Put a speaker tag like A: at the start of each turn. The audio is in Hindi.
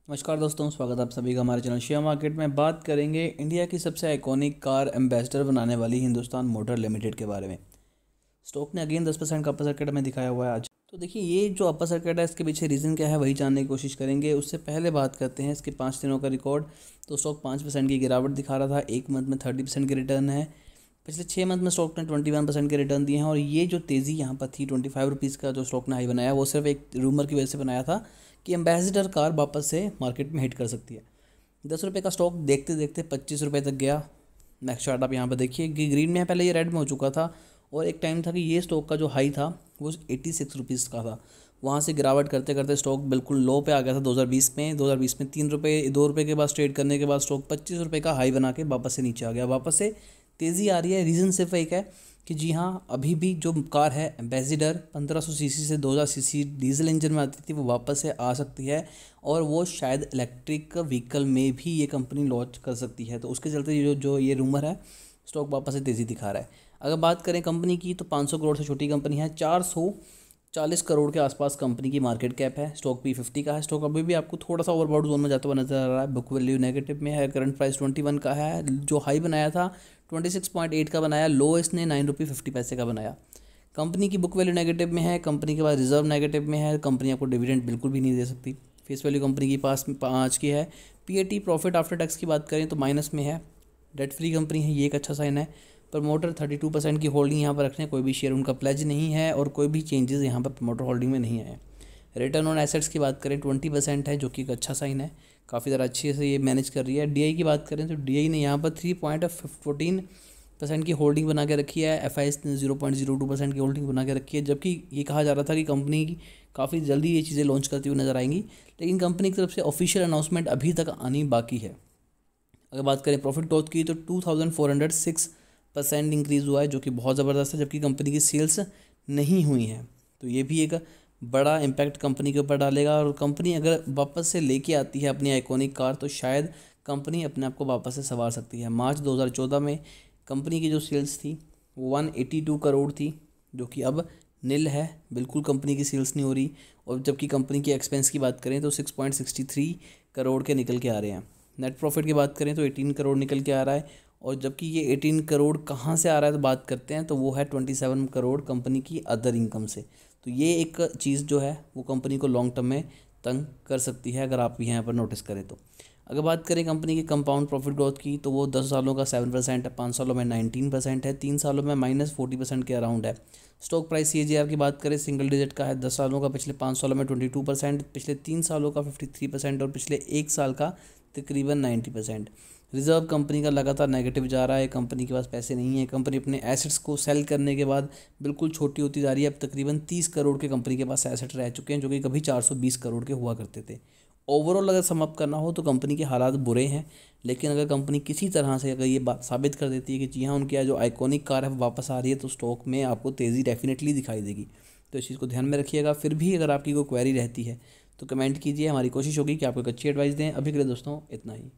A: नमस्कार दोस्तों, स्वागत है आप सभी का हमारे चैनल शेयर मार्केट में। बात करेंगे इंडिया की सबसे आइकॉनिक कार एम्बेसडर बनाने वाली हिंदुस्तान मोटर लिमिटेड के बारे में। स्टॉक ने अगेन 10% का अपर सर्किट में दिखाया हुआ है आज। तो देखिए, ये जो अपर सर्किट है इसके पीछे रीज़न क्या है वही जानने की कोशिश करेंगे। उससे पहले बात करते हैं इसके 5 दिनों का रिकॉर्ड। तो स्टॉक 5% की गिरावट दिखा रहा था, एक मंथ में 30% की रिटर्न है। पिछले 6 मंथ में स्टॉक ने 21% के रिटर्न दिए हैं। और ये जो तेज़ी यहाँ पर थी 25 रुपीज़ का जो स्टॉक ने हाई बनाया, वो सिर्फ एक रूमर की वजह से बनाया था कि एम्बेसडर कार वापस से मार्केट में हिट कर सकती है। 10 रुपये का स्टॉक देखते देखते 25 रुपये तक गया। नेक्स्ट चार्ट आप यहाँ पर देखिए कि ग्रीन में है, पहले ये रेड में हो चुका था। और एक टाइम था कि ये स्टॉक का जो हाई था वो 86 रुपीज़ का था। वहाँ से गिरावट करते करते स्टॉक बिल्कुल लो पे आ गया था 2020 में 3 रुपये 2 रुपये के बाद ट्रेड करने के बाद स्टॉक 25 रुपये का हाई बना के वापस से नीचे आ गया। वापस से तेज़ी आ रही है। रीज़न सिर्फ एक है कि जी हाँ, अभी भी जो कार है एम्बेसडर 1500 सीसी से 2000 सीसी डीजल इंजन में आती थी, वो वापस से आ सकती है। और वो शायद इलेक्ट्रिक व्हीकल में भी ये कंपनी लॉन्च कर सकती है। तो उसके चलते जो ये रूमर है, स्टॉक वापस से तेज़ी दिखा रहा है। अगर बात करें कंपनी की, तो 500 करोड़ से छोटी कंपनी है। 440 करोड़ के आसपास कंपनी की मार्केट कैप है। स्टॉक P50 का है। स्टॉक अभी भी आपको थोड़ा सा ओवरबॉट जोन में जाता हुआ नजर आ रहा है। बुक वैल्यू नेगेटिव में है। करंट प्राइस 21 का है। जो हाई बनाया था 26.8 का बनाया। लो इसने 9 रुपये 50 पैसे का बनाया। कंपनी की बुक वैल्यू नेगेटिव में है। कंपनी के पास रिजर्व नेगेटिव में है। कंपनी आपको डिविडेंड बिल्कुल भी नहीं दे सकती। फेस वैल्यू कंपनी के पास 5 की है। PAT प्रॉफिट आफ्टर टैक्स की बात करें तो माइनस में है। डेट फ्री कंपनी है, ये एक अच्छा साइन है। प्रमोटर 32% की होल्डिंग यहाँ पर रखने, कोई भी शेयर उनका प्लेज नहीं है और कोई भी चेंजेस यहाँ पर प्रमोटर होल्डिंग में नहीं आए। रिटर्न ऑन एसेट्स की बात करें 20% है, जो कि एक अच्छा साइन है। काफ़ी ज़्यादा अच्छे से ये मैनेज कर रही है। DI की बात करें तो DI ने यहाँ पर 3.14% की होल्डिंग बना के रखी है। FIS ने 0.02% की होल्डिंग बना के रखी है। जबकि ये कहा जा रहा था कि कंपनी की काफ़ी जल्दी ये चीज़ें लॉन्च करती हुई नजर आएंगी, लेकिन कंपनी की तरफ से ऑफिशियल अनाउंसमेंट अभी तक आनी बाकी है। अगर बात करें प्रॉफिट ग्रोथ की, तो 2406% इंक्रीज़ हुआ है, जो कि बहुत ज़बरदस्त है। जबकि कंपनी की सेल्स नहीं हुई हैं, तो ये भी एक बड़ा इम्पैक्ट कंपनी के ऊपर डालेगा। और कंपनी अगर वापस से लेके आती है अपनी आइकॉनिक कार, तो शायद कंपनी अपने आप को वापस से संवार सकती है। मार्च 2014 में कंपनी की जो सेल्स थी वो 182 करोड़ थी, जो कि अब नील है। बिल्कुल कंपनी की सेल्स नहीं हो रही। और जबकि कंपनी की एक्सपेंस की बात करें तो 6.63 करोड़ के निकल के आ रहे हैं। नेट प्रॉफिट की बात करें तो 18 करोड़ निकल के आ रहा है। और जबकि ये 18 करोड़ कहाँ से आ रहा है तो बात करते हैं, तो वो है 27 करोड़ कंपनी की अदर इनकम से। तो ये एक चीज़ जो है वो कंपनी को लॉन्ग टर्म में तंग कर सकती है, अगर आप यहाँ पर नोटिस करें तो। अगर बात करें कंपनी की कंपाउंड प्रॉफिट ग्रोथ की, तो वो 10 सालों का 7% है, 5 सालों में 19% है, 3 सालों में -40% के अराउंड है। स्टॉक प्राइस CAGR की बात करें सिंगल डिजिट का है। 10 सालों का पिछले 5 सालों में 22%, पिछले 3 सालों का 53% और पिछले 1 साल का तकरीबन 90%। रिजर्व कंपनी का लगातार नेगेटिव जा रहा है। कंपनी के पास पैसे नहीं है। कंपनी अपने एसेट्स को सेल करने के बाद बिल्कुल छोटी होती जा रही है। अब तकरीबन 30 करोड़ के कंपनी के पास एसेट रह चुके हैं, जो कि कभी 420 करोड़ के हुआ करते थे। ओवरऑल अगर सम अप करना हो तो कंपनी के हालात बुरे हैं, लेकिन अगर कंपनी किसी तरह से अगर ये बात साबित कर देती है कि जी हाँ, उनकी जो आइकॉनिक कार है वो वापस आ रही है, तो स्टॉक में आपको तेज़ी डेफिनेटली दिखाई देगी। तो इस चीज़ को ध्यान में रखिएगा। फिर भी अगर आपकी कोई क्वेरी रहती है तो कमेंट कीजिए। हमारी कोशिश होगी कि आपको एक अच्छी एडवाइस दें। अभी के लिए दोस्तों इतना ही।